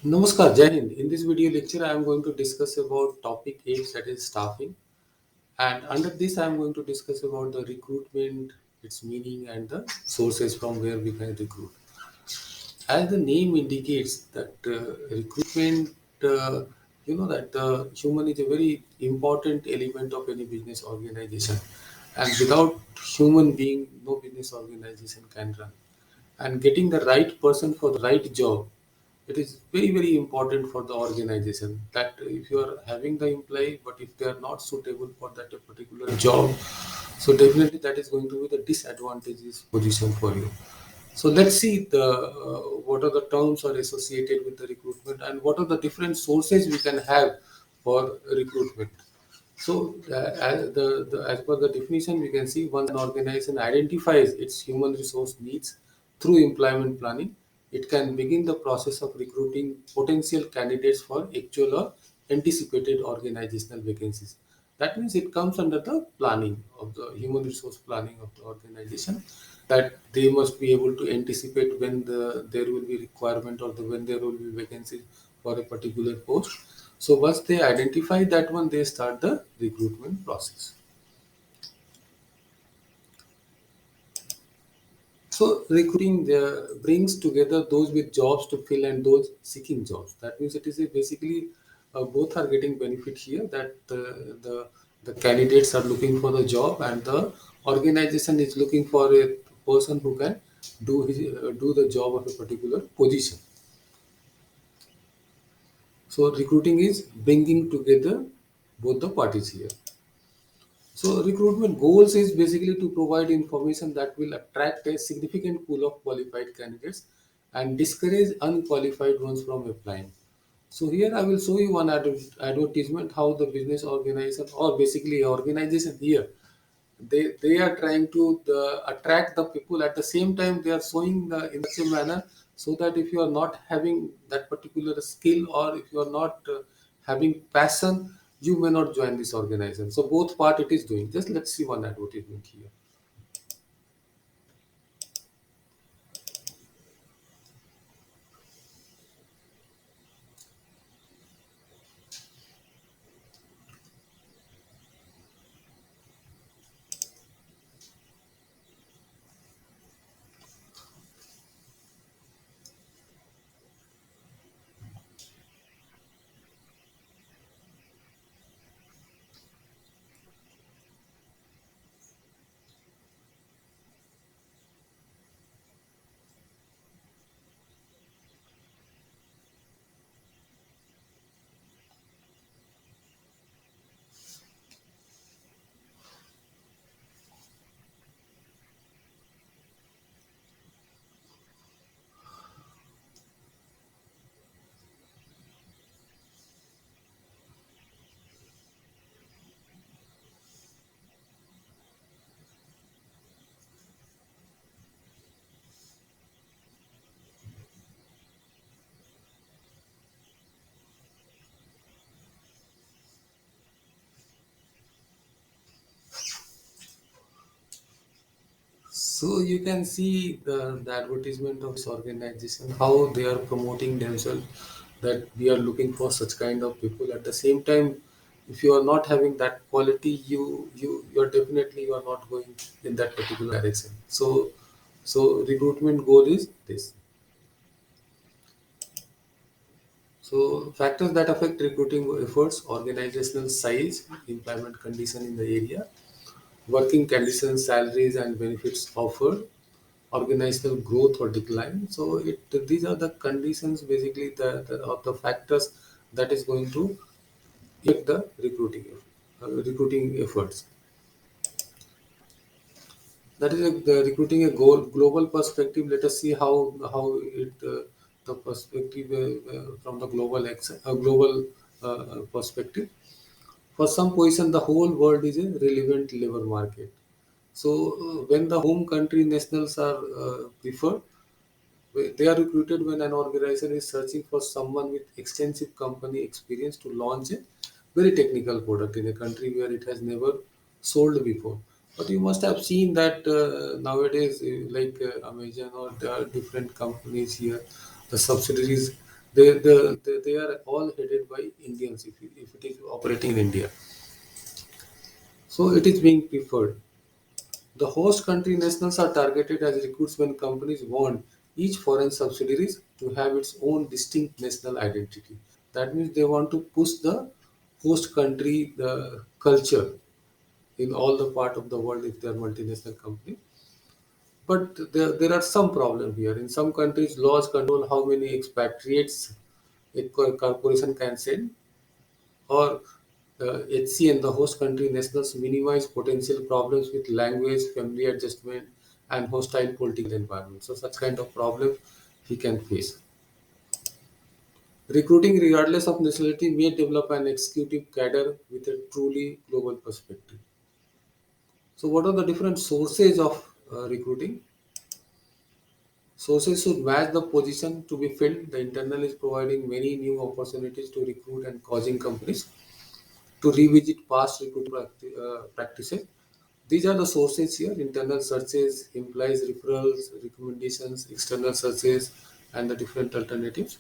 Namaskar, Jai Hind. In this video lecture, I am going to discuss about topic 8, that is staffing. And under this, I am going to discuss about the recruitment, its meaning, and the sources from where we can recruit. As the name indicates, that recruitment, that the human is a very important element of any business organization. And without human being, no business organization can run. And getting the right person for the right job, it is very very important for the organization, that if you are having the employee but if they are not suitable for that particular job, so definitely that is going to be the disadvantageous position for you. So let's see the what are the terms are associated with the recruitment and what are the different sources we can have for recruitment. So, as per the definition, we can see once an organization identifies its human resource needs through employment planning, it can begin the process of recruiting potential candidates for actual or anticipated organizational vacancies. That means it comes under the planning of the human resource planning of the organization, that they must be able to anticipate when there will be requirement or when there will be vacancy for a particular post. So once they identify that one, they start the recruitment process. So recruiting brings together those with jobs to fill and those seeking jobs. That means it is a basically both are getting benefit here. That the candidates are looking for the job and the organization is looking for a person who can do the job of a particular position. So recruiting is bringing together both the parties here. So recruitment goals is basically to provide information that will attract a significant pool of qualified candidates and discourage unqualified ones from applying. So here I will show you one advertisement how the business organization or basically organization here, they are trying to attract the people, at the same time they are showing the in such a manner so that if you are not having that particular skill or if you are not having passion, you may not join this organization. So both part it is doing. Just let's see one advertisement here. So you can see the advertisement of this organization, how they are promoting themselves, that we are looking for such kind of people. At the same time, if you are not having that quality, you're definitely you are not going in that particular direction. So recruitment goal is this. So factors that affect recruiting efforts: organizational size, employment condition in the area, working conditions, salaries and benefits offered, organizational growth or decline. So these are the conditions basically of the factors that is going to affect the recruiting efforts. That is the recruiting a global perspective. Let us see how it the perspective from the global perspective. For some position, the whole world is a relevant labor market. So when the home country nationals are preferred, they are recruited when an organization is searching for someone with extensive company experience to launch a very technical product in a country where it has never sold before. But you must have seen that nowadays, like Amazon or there are different companies here, the subsidiaries. They are all headed by Indians if it is operating in India. So it is being preferred. The host country nationals are targeted as recruits when companies want each foreign subsidiaries to have its own distinct national identity. That means they want to push the host country the culture in all the part of the world if they are multinational company. But there are some problem here. In some countries, laws control how many expatriates a corporation can send, or HCN, the host country nationals, minimize potential problems with language, family adjustment, and hostile political environment. So, such kind of problems he can face. Recruiting, regardless of nationality, may develop an executive cadre with a truly global perspective. So, what are the different sources of recruiting? Sources should match the position to be filled. The internal is providing many new opportunities to recruit and causing companies to revisit past practices. These are the sources here: internal searches, implies referrals, recommendations, external searches, and the different alternatives.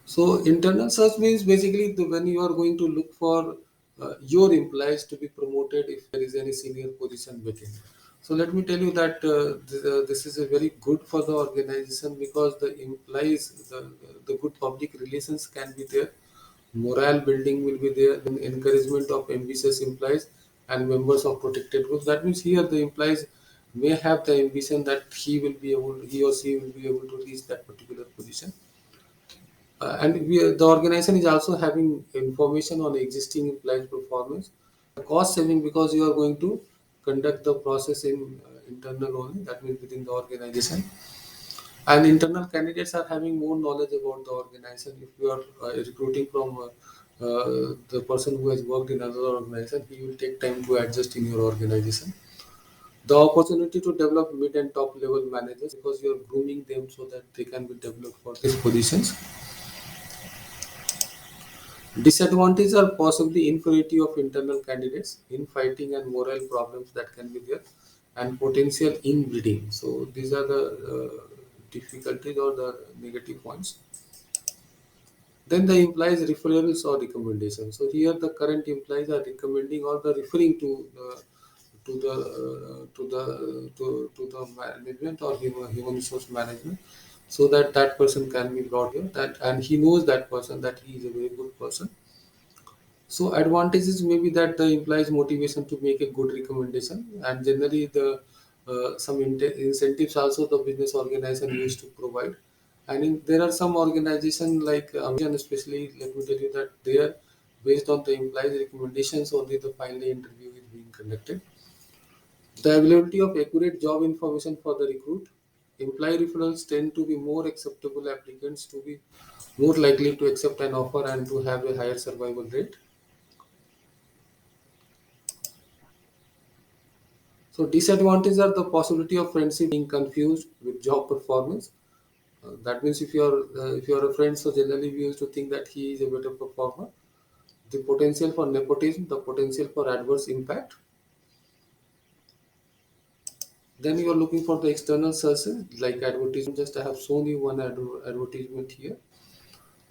So internal search means basically when you are going to look for your employees to be promoted if there is any senior position within. So let me tell you that this is a very good for the organization because the implies the good public relations can be there, morale building will be there, and encouragement of ambitious employees and members of protected groups. That means here the employees may have the ambition that he or she will be able to reach that particular position, the organization is also having information on existing employees' performance. Cost saving because you are going to conduct the process in internal only, that means within the organization. And internal candidates are having more knowledge about the organization. If you are recruiting from the person who has worked in another organization, he will take time to adjust in your organization. The opportunity to develop mid and top level managers because you are grooming them so that they can be developed for these positions. Disadvantages are possibly inferiority of internal candidates, infighting and moral problems that can be there, and potential inbreeding. So these are the difficulties or the negative points. Then the implies referrals or recommendations. So here the current implies are recommending or the referring to the management or human resource management, so that that person can be brought here. That and he knows that person that he is a very good person. So advantages may be that the implies motivation to make a good recommendation, and generally the some incentives also the business organization used to provide. And there are some organization like especially let me tell you that they are based on the implies recommendations only the final interview is being conducted. The availability of accurate job information for the recruit. Employee referrals tend to be more acceptable applicants to be more likely to accept an offer and to have a higher survival rate. So disadvantages are the possibility of friendship being confused with job performance. That means if you are a friend, so generally we used to think that he is a better performer. The potential for nepotism, the potential for adverse impact. Then you are looking for the external sources like advertisement. Just I have shown you one advertisement here.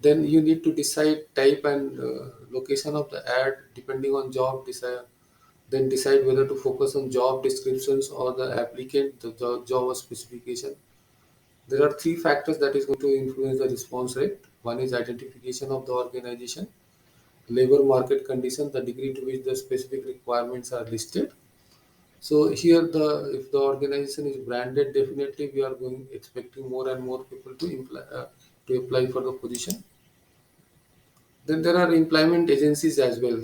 Then you need to decide type and location of the ad depending on job. Decide whether to focus on job descriptions or the applicant, the job specification. There are three factors that is going to influence the response rate. One is identification of the organization, labor market condition, the degree to which the specific requirements are listed. So here, the if the organization is branded, definitely we are going expecting more and more people to apply for the position. Then there are employment agencies as well.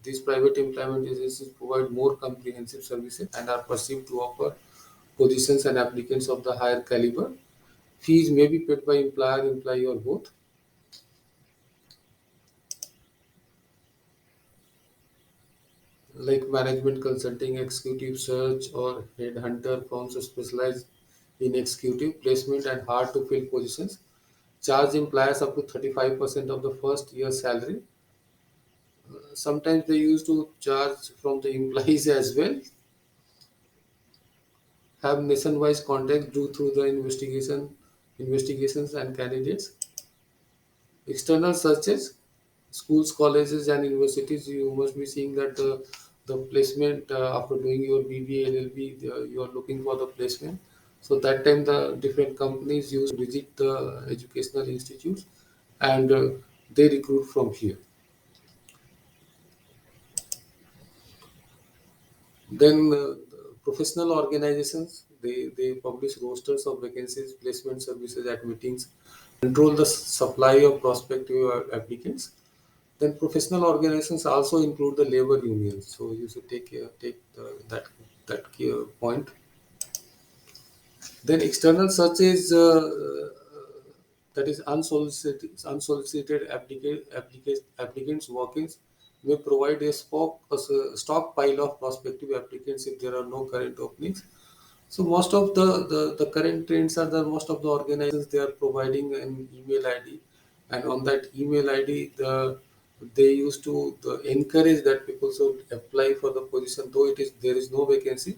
These private employment agencies provide more comprehensive services and are perceived to offer positions and applicants of the higher caliber. Fees may be paid by employer, employee, or both. Like management consulting, executive search, or headhunter firms specialized in executive placement and hard to fill positions. Charge employers up to 35% of the first year's salary. Sometimes they used to charge from the employees as well. have nationwide contacts due through the investigations and candidates. External searches, schools, colleges, and universities. You must be seeing that the placement after doing your BBA, LLB, you are looking for the placement. So that time the different companies used to visit the educational institutes, and they recruit from here. Then professional organizations, they publish rosters of vacancies, placement services at meetings, control the supply of prospective applicants. Then professional organizations also include the labor unions. So you should take that point. Then external searches, that is unsolicited applicants walk-ins may provide a stockpile of prospective applicants if there are no current openings. So most of the current trends are that most of the organizations, they are providing an email ID, and on that email ID they used to encourage that people should apply for the position, though there is no vacancy.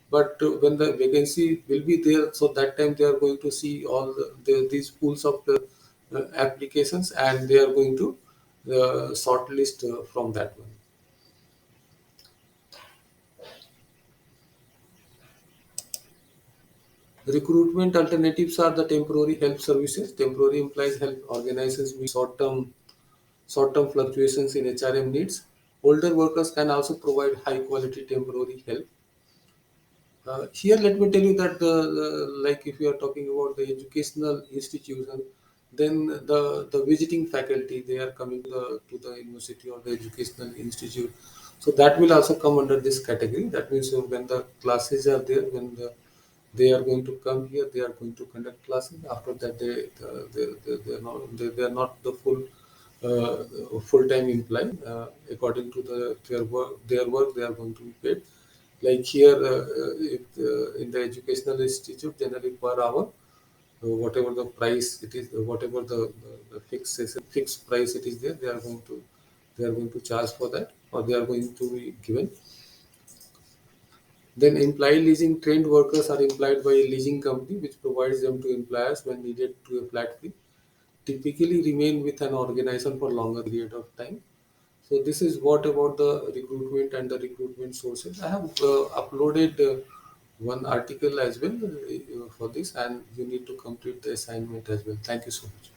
But when the vacancy will be there, so that time they are going to see all these pools of the applications, and they are going to shortlist from that one. Recruitment alternatives are the temporary help services. Temporary implies help organizations with short-term fluctuations in HRM needs. Older workers can also provide high-quality temporary help. Here, let me tell you that like if you are talking about the educational institution, then the visiting faculty, they are coming to the university or the educational institute. So that will also come under this category. That means when the classes are there, they are going to come here, they are going to conduct classes. After that, they are not the full-time employee. According to their work, they are going to be paid. Like here, in the educational institute, generally per hour, whatever the price it is, whatever the fixed price it is there, they are going to charge for that, or they are going to be given. Then employee leasing, trained workers are employed by a leasing company which provides them to employers when needed to a flat fee. Typically remain with an organization for longer period of time. So this is what about the recruitment and the recruitment sources. I have uploaded one article as well for this, and you need to complete the assignment as well. Thank you so much.